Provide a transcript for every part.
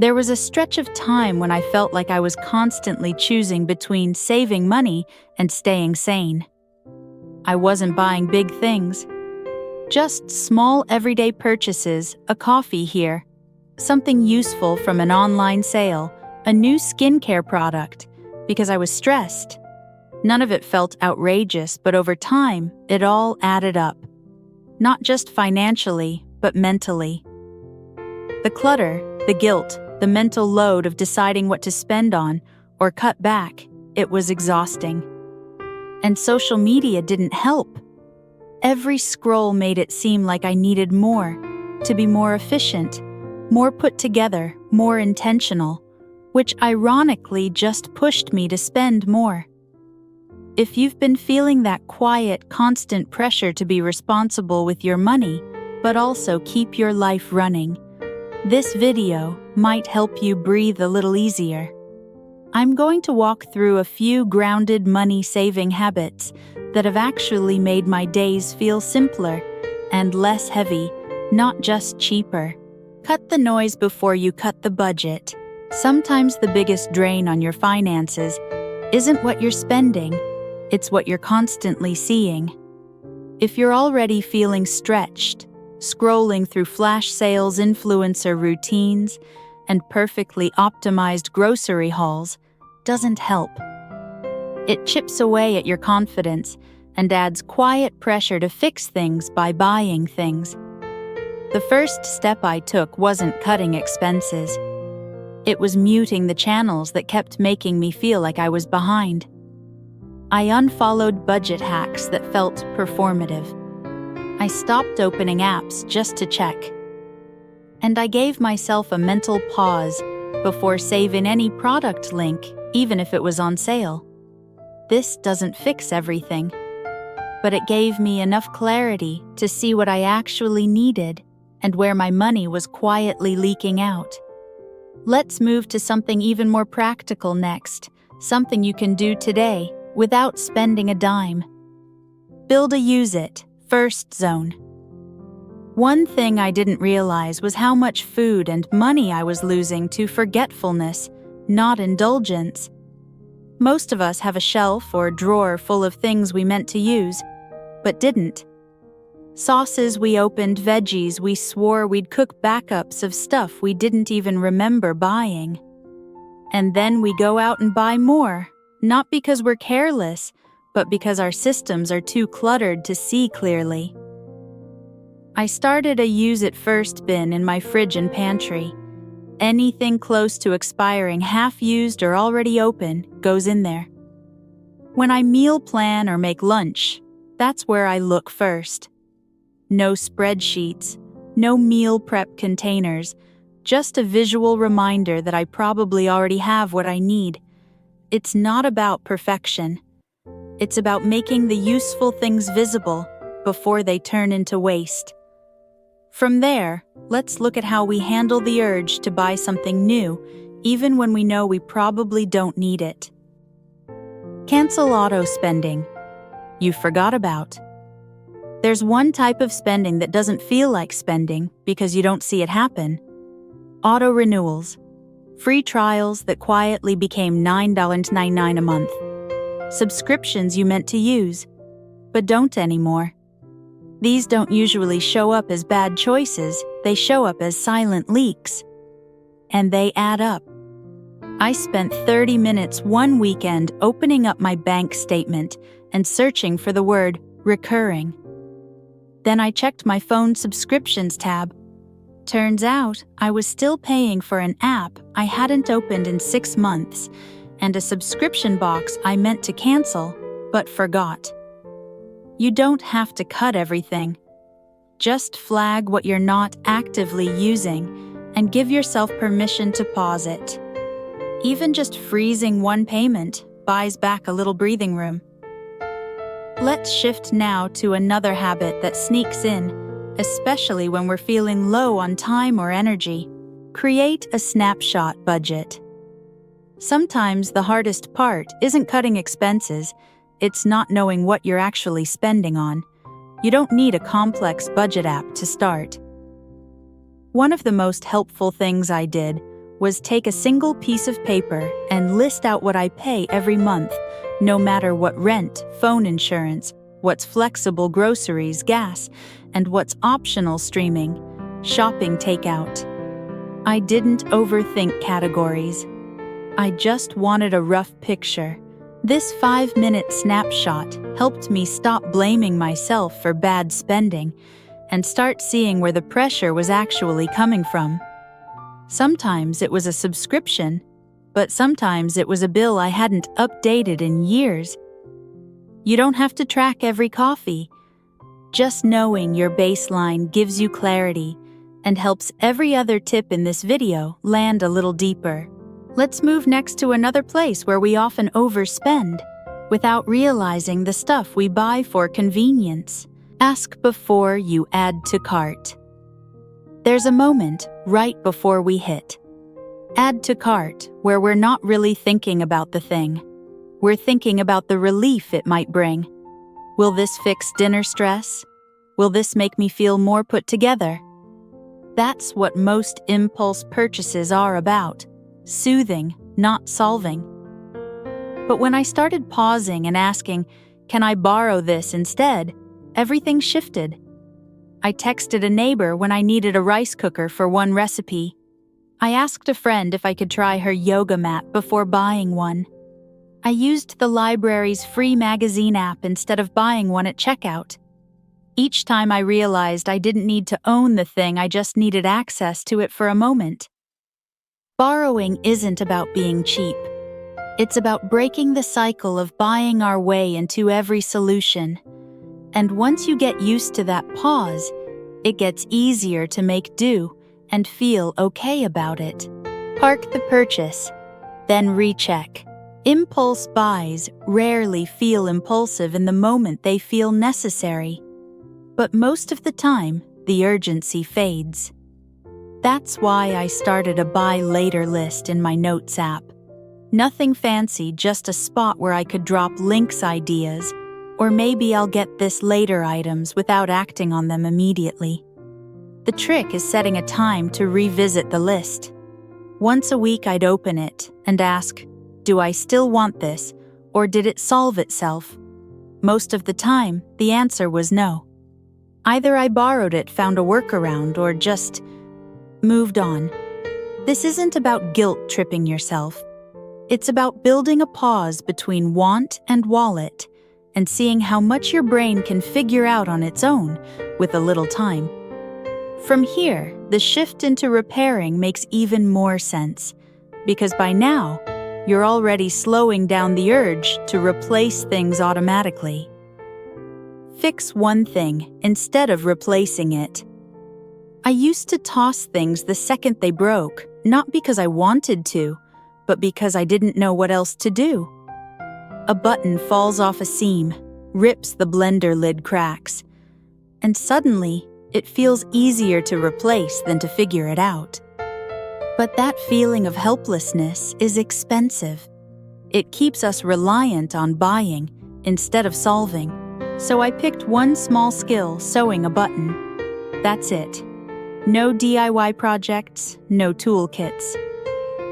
There was a stretch of time when I felt like I was constantly choosing between saving money and staying sane. I wasn't buying big things. Just small everyday purchases, a coffee here, something useful from an online sale, a new skincare product, because I was stressed. None of it felt outrageous, but over time, it all added up. Not just financially, but mentally. The clutter, the guilt, the mental load of deciding what to spend on or cut back, it was exhausting. And social media didn't help. Every scroll made it seem like I needed more, to be more efficient, more put together, more intentional, which ironically just pushed me to spend more. If you've been feeling that quiet, constant pressure to be responsible with your money, but also keep your life running, this video might help you breathe a little easier. I'm going to walk through a few grounded money-saving habits that have actually made my days feel simpler and less heavy, not just cheaper. Cut the noise before you cut the budget. Sometimes the biggest drain on your finances isn't what you're spending, it's what you're constantly seeing. If you're already feeling stretched, scrolling through flash sales, influencer routines, and perfectly optimized grocery hauls doesn't help. It chips away at your confidence and adds quiet pressure to fix things by buying things. The first step I took wasn't cutting expenses. It was muting the channels that kept making me feel like I was behind. I unfollowed budget hacks that felt performative. I stopped opening apps just to check. And I gave myself a mental pause before saving any product link, even if it was on sale. This doesn't fix everything, but it gave me enough clarity to see what I actually needed and where my money was quietly leaking out. Let's move to something even more practical next, something you can do today without spending a dime. Build a use-it first zone. One thing I didn't realize was how much food and money I was losing to forgetfulness, not indulgence. Most of us have a shelf or drawer full of things we meant to use, but didn't. Sauces we opened, veggies we swore we'd cook, backups of stuff we didn't even remember buying. And then we go out and buy more, not because we're careless, but because our systems are too cluttered to see clearly. I started a use-it first bin in my fridge and pantry. Anything close to expiring, half-used or already open, goes in there. When I meal plan or make lunch, that's where I look first. No spreadsheets, no meal prep containers, just a visual reminder that I probably already have what I need. It's not about perfection. It's about making the useful things visible before they turn into waste. From there, let's look at how we handle the urge to buy something new, even when we know we probably don't need it. Cancel auto spending you forgot about. There's one type of spending that doesn't feel like spending because you don't see it happen. Auto renewals. Free trials that quietly became $9.99 a month. Subscriptions you meant to use, but don't anymore. These don't usually show up as bad choices, they show up as silent leaks. And they add up. I spent 30 minutes one weekend opening up my bank statement and searching for the word recurring. Then I checked my phone subscriptions tab. Turns out I was still paying for an app I hadn't opened in 6 months and a subscription box I meant to cancel, but forgot. You don't have to cut everything. Just flag what you're not actively using and give yourself permission to pause it. Even just freezing one payment buys back a little breathing room. Let's shift now to another habit that sneaks in, especially when we're feeling low on time or energy. Create a snapshot budget. Sometimes the hardest part isn't cutting expenses, it's not knowing what you're actually spending on. You don't need a complex budget app to start. One of the most helpful things I did was take a single piece of paper and list out what I pay every month, no matter what rent, phone insurance, what's flexible groceries, gas, and what's optional streaming, shopping takeout. I didn't overthink categories. I just wanted a rough picture. This 5-minute snapshot helped me stop blaming myself for bad spending and start seeing where the pressure was actually coming from. Sometimes it was a subscription, but sometimes it was a bill I hadn't updated in years. You don't have to track every coffee. Just knowing your baseline gives you clarity and helps every other tip in this video land a little deeper. Let's move next to another place where we often overspend without realizing the stuff we buy for convenience. Ask before you add to cart. There's a moment right before we hit add to cart where we're not really thinking about the thing. We're thinking about the relief it might bring. Will this fix dinner stress? Will this make me feel more put together? That's what most impulse purchases are about. Soothing, not solving. But when I started pausing and asking, can I borrow this instead? Everything shifted. I texted a neighbor when I needed a rice cooker for one recipe. I asked a friend if I could try her yoga mat before buying one. I used the library's free magazine app instead of buying one at checkout. Each time I realized I didn't need to own the thing, I just needed access to it for a moment. Borrowing isn't about being cheap. It's about breaking the cycle of buying our way into every solution. And once you get used to that pause, it gets easier to make do and feel okay about it. Park the purchase, then recheck. Impulse buys rarely feel impulsive in the moment they feel necessary. But most of the time, the urgency fades. That's why I started a buy later list in my notes app. Nothing fancy, just a spot where I could drop links, ideas, or maybe I'll get this later items without acting on them immediately. The trick is setting a time to revisit the list. Once a week I'd open it and ask, do I still want this, or did it solve itself? Most of the time, the answer was no. Either I borrowed it, found a workaround, or just moved on. This isn't about guilt-tripping yourself. It's about building a pause between want and wallet and seeing how much your brain can figure out on its own with a little time. From here, the shift into repairing makes even more sense, because by now, you're already slowing down the urge to replace things automatically. Fix one thing instead of replacing it. I used to toss things the second they broke, not because I wanted to, but because I didn't know what else to do. A button falls off a seam, rips the blender lid cracks, and suddenly it feels easier to replace than to figure it out. But that feeling of helplessness is expensive. It keeps us reliant on buying instead of solving. So I picked one small skill, sewing a button. That's it. No DIY projects, no toolkits.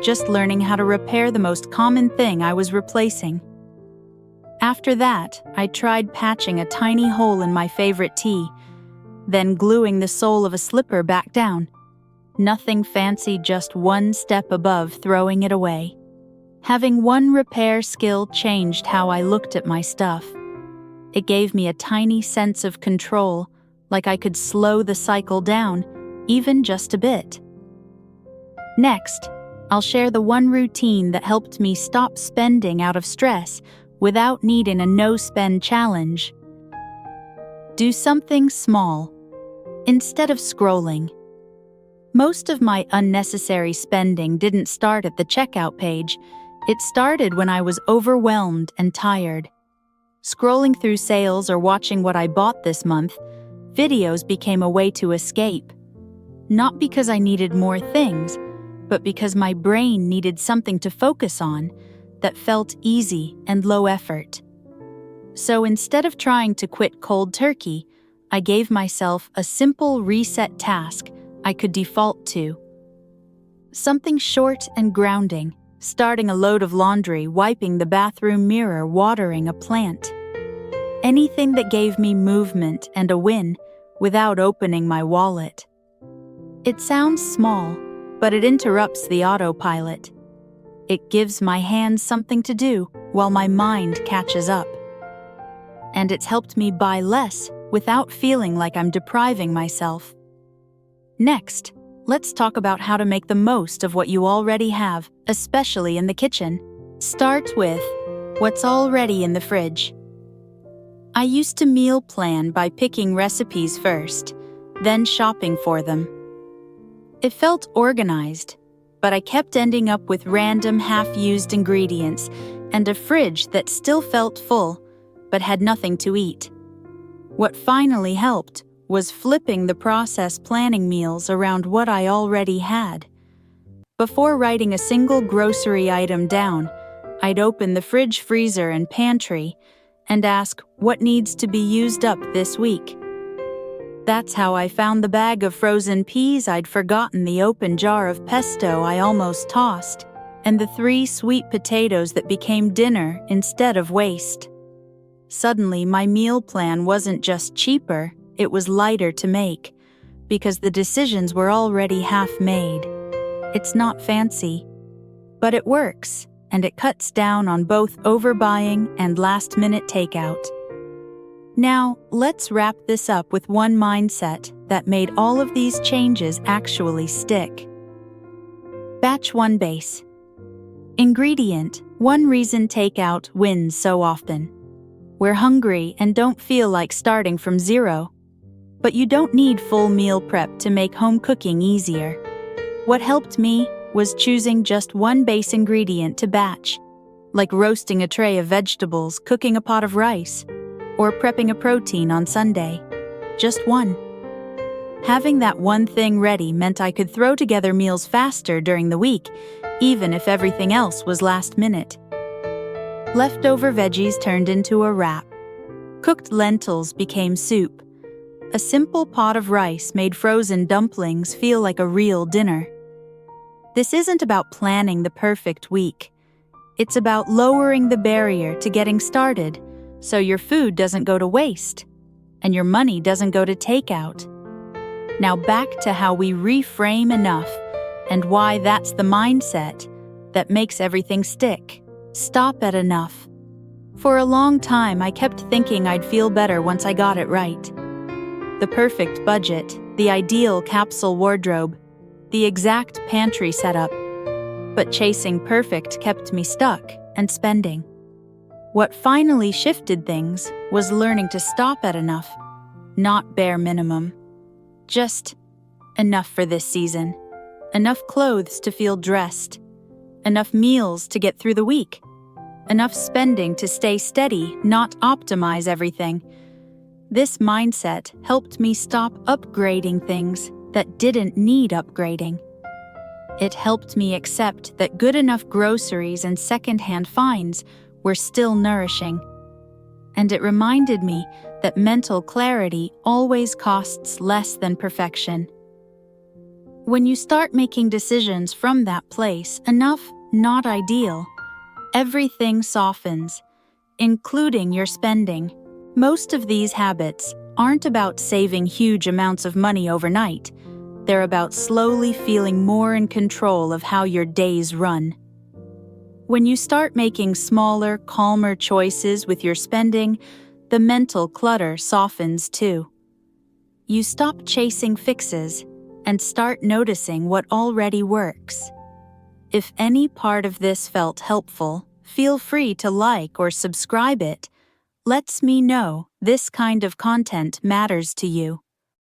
Just learning how to repair the most common thing I was replacing. After that, I tried patching a tiny hole in my favorite tee, then gluing the sole of a slipper back down. Nothing fancy, just one step above throwing it away. Having one repair skill changed how I looked at my stuff. It gave me a tiny sense of control, like I could slow the cycle down, even just a bit. Next, I'll share the one routine that helped me stop spending out of stress without needing a no-spend challenge. Do something small. Instead of scrolling. Most of my unnecessary spending didn't start at the checkout page. It started when I was overwhelmed and tired. Scrolling through sales or watching what I bought this month, videos became a way to escape. Not because I needed more things, but because my brain needed something to focus on that felt easy and low effort. So instead of trying to quit cold turkey, I gave myself a simple reset task I could default to. Something short and grounding, starting a load of laundry, wiping the bathroom mirror, watering a plant. Anything that gave me movement and a win without opening my wallet. It sounds small, but it interrupts the autopilot. It gives my hands something to do while my mind catches up. And it's helped me buy less without feeling like I'm depriving myself. Next, let's talk about how to make the most of what you already have, especially in the kitchen. Start with what's already in the fridge. I used to meal plan by picking recipes first, then shopping for them. It felt organized, but I kept ending up with random half-used ingredients and a fridge that still felt full, but had nothing to eat. What finally helped was flipping the process, planning meals around what I already had. Before writing a single grocery item down, I'd open the fridge, freezer, and pantry and ask what needs to be used up this week. That's how I found the bag of frozen peas I'd forgotten, the open jar of pesto I almost tossed, and the 3 sweet potatoes that became dinner instead of waste. Suddenly, my meal plan wasn't just cheaper, it was lighter to make, because the decisions were already half made. It's not fancy, but it works, and it cuts down on both overbuying and last-minute takeout. Now, let's wrap this up with one mindset that made all of these changes actually stick. Batch 1 base. Ingredient: 1 reason takeout wins so often. We're hungry and don't feel like starting from zero. But you don't need full meal prep to make home cooking easier. What helped me was choosing just 1 base ingredient to batch, like roasting a tray of vegetables, cooking a pot of rice, or prepping a protein on Sunday. Just 1. Having that one thing ready meant I could throw together meals faster during the week, even if everything else was last minute. Leftover veggies turned into a wrap. Cooked lentils became soup. A simple pot of rice made frozen dumplings feel like a real dinner. This isn't about planning the perfect week. It's about lowering the barrier to getting started so your food doesn't go to waste and your money doesn't go to takeout. Now back to how we reframe enough and why that's the mindset that makes everything stick. Stop at enough. For a long time, I kept thinking I'd feel better once I got it right. The perfect budget, the ideal capsule wardrobe, the exact pantry setup. But chasing perfect kept me stuck and spending. What finally shifted things was learning to stop at enough, not bare minimum. Just enough for this season, enough clothes to feel dressed, enough meals to get through the week, enough spending to stay steady, not optimize everything. This mindset helped me stop upgrading things that didn't need upgrading. It helped me accept that good enough groceries and secondhand finds were still nourishing. And it reminded me that mental clarity always costs less than perfection. When you start making decisions from that place, enough, not ideal, everything softens, including your spending. Most of these habits aren't about saving huge amounts of money overnight. They're about slowly feeling more in control of how your days run. When you start making smaller, calmer choices with your spending, the mental clutter softens too. You stop chasing fixes and start noticing what already works. If any part of this felt helpful, feel free to like or subscribe it. Lets me know this kind of content matters to you.